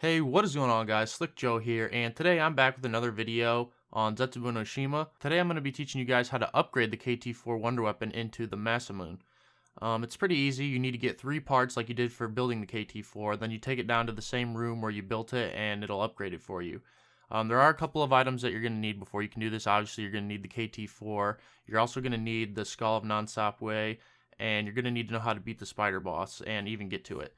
Hey, what is going on guys? Slick Joe here, and today I'm back with another video on Zetsubou No Shima. Today I'm going to be teaching you guys how to upgrade the KT-4 Wonder Weapon into the Masamune. It's pretty easy. You need to get 3 parts like you did for building the KT-4, then you take it down to the same room where you built it and it'll upgrade it for you. There are a couple of items that you're going to need before you can do this. Obviously, you're going to need the KT-4, you're also going to need the Skull of Non-Sapwe, and you're going to need to know how to beat the spider boss and even get to it.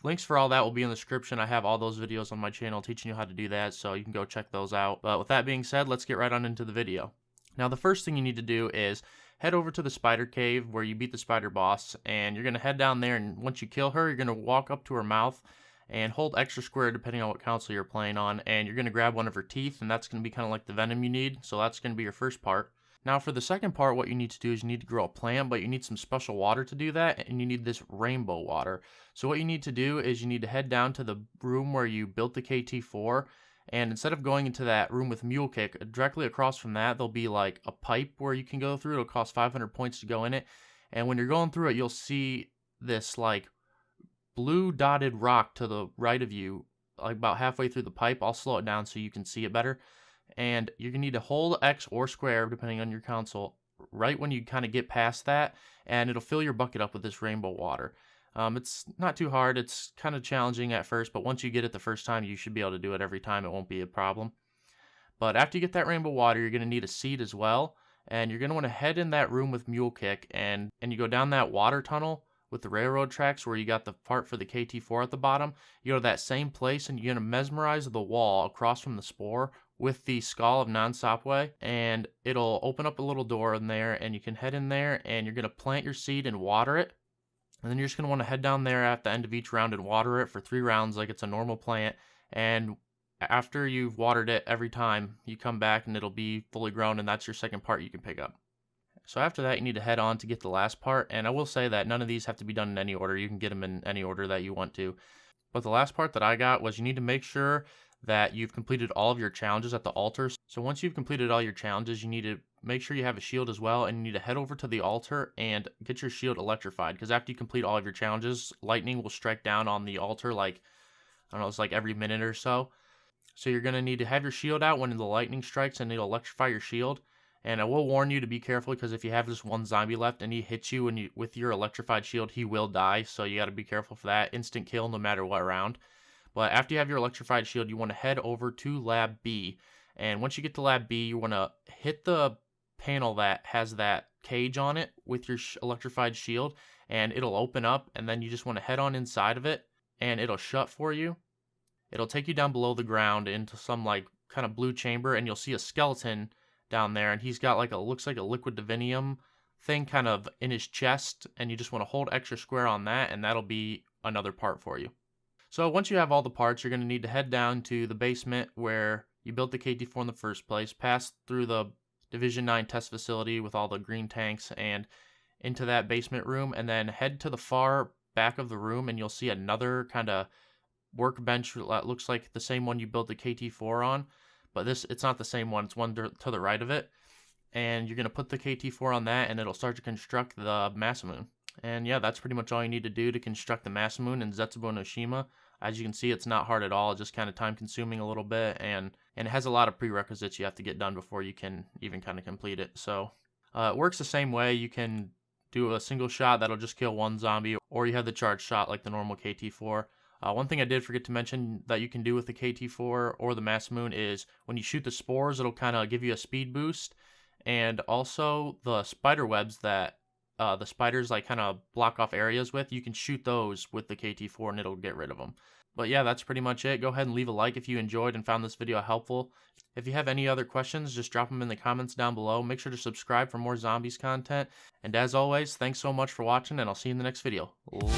Links for all that will be in the description. I have all those videos on my channel teaching you how to do that, so you can go check those out. But with that being said, let's get right on into the video. Now, the first thing you need to do is head over to the spider cave where you beat the spider boss, and you're going to head down there, and once you kill her, you're going to walk up to her mouth and hold extra square depending on what console you're playing on, and you're going to grab one of her teeth, and that's going to be kind of like the venom you need, so that's going to be your first part. Now for the second part, what you need to do is you need to grow a plant, but you need some special water to do that, and you need this rainbow water. So what you need to do is you need to head down to the room where you built the KT-4, and instead of going into that room with Mule Kick, directly across from that, there'll be like a pipe where you can go through. It'll cost 500 points to go in it, and when you're going through it, you'll see this like blue dotted rock to the right of you, like about halfway through the pipe. I'll slow it down so you can see it better. And you're going to need to hold X or square, depending on your console, right when you kind of get past that, and it'll fill your bucket up with this rainbow water. It's not too hard. It's kind of challenging at first, but once you get it the first time, you should be able to do it every time. It won't be a problem. But after you get that rainbow water, you're going to need a seed as well, and you're going to want to head in that room with Mule Kick, and you go down that water tunnel with the railroad tracks where you got the part for the KT-4 at the bottom. You go to that same place, and you're going to mesmerize the wall across from the spore with the Skull of Non-Sapwe, and it'll open up a little door in there, and you can head in there, and you're going to plant your seed and water it, and then you're just going to want to head down there at the end of each round and water it for 3 rounds like it's a normal plant, and after you've watered it every time, you come back and it'll be fully grown, and that's your second part you can pick up. So after that, you need to head on to get the last part, and I will say that none of these have to be done in any order. You can get them in any order that you want to. But the last part that I got was you need to make sure that you've completed all of your challenges at the altar. So once you've completed all your challenges, you need to make sure you have a shield as well, and you need to head over to the altar and get your shield electrified, because after you complete all of your challenges, lightning will strike down on the altar like, I don't know, it's like every minute or so. So you're going to need to have your shield out when the lightning strikes, and it'll electrify your shield. And I will warn you to be careful, because if you have this one zombie left and he hits you with your electrified shield, he will die, so you got to be careful for that. Instant kill no matter what round. But after you have your electrified shield, you want to head over to Lab B. And once you get to Lab B, you want to hit the panel that has that cage on it with your electrified shield, and it'll open up, and then you just want to head on inside of it, and it'll shut for you. It'll take you down below the ground into some like kind of blue chamber, and you'll see a skeleton down there, and he's got like looks like a liquid divinium thing kind of in his chest, and you just want to hold extra square on that, and that'll be another part for you. So once you have all the parts, you're going to need to head down to the basement where you built the KT-4 in the first place, pass through the Division 9 test facility with all the green tanks and into that basement room, and then head to the far back of the room, and you'll see another kind of workbench that looks like the same one you built the KT-4 on, but it's not the same one. It's one to the right of it, and you're going to put the KT-4 on that, and it'll start to construct the Masamune. And yeah, that's pretty much all you need to do to construct the Masamune in Zetsubou No Shima. As you can see, it's not hard at all. It's just kind of time consuming a little bit, and it has a lot of prerequisites you have to get done before you can even kind of complete it. So it works the same way. You can do a single shot that'll just kill one zombie, or you have the charge shot like the normal KT-4. One thing I did forget to mention that you can do with the KT-4 or the Masamune is when you shoot the spores, it'll kind of give you a speed boost, and also the spider webs that the spiders like kind of block off areas with, you can shoot those with the KT-4 and it'll get rid of them. But yeah, that's pretty much it. Go ahead and leave a like if you enjoyed and found this video helpful. If you have any other questions, just drop them in the comments down below. Make sure to subscribe for more zombies content. And as always, thanks so much for watching, and I'll see you in the next video. Later.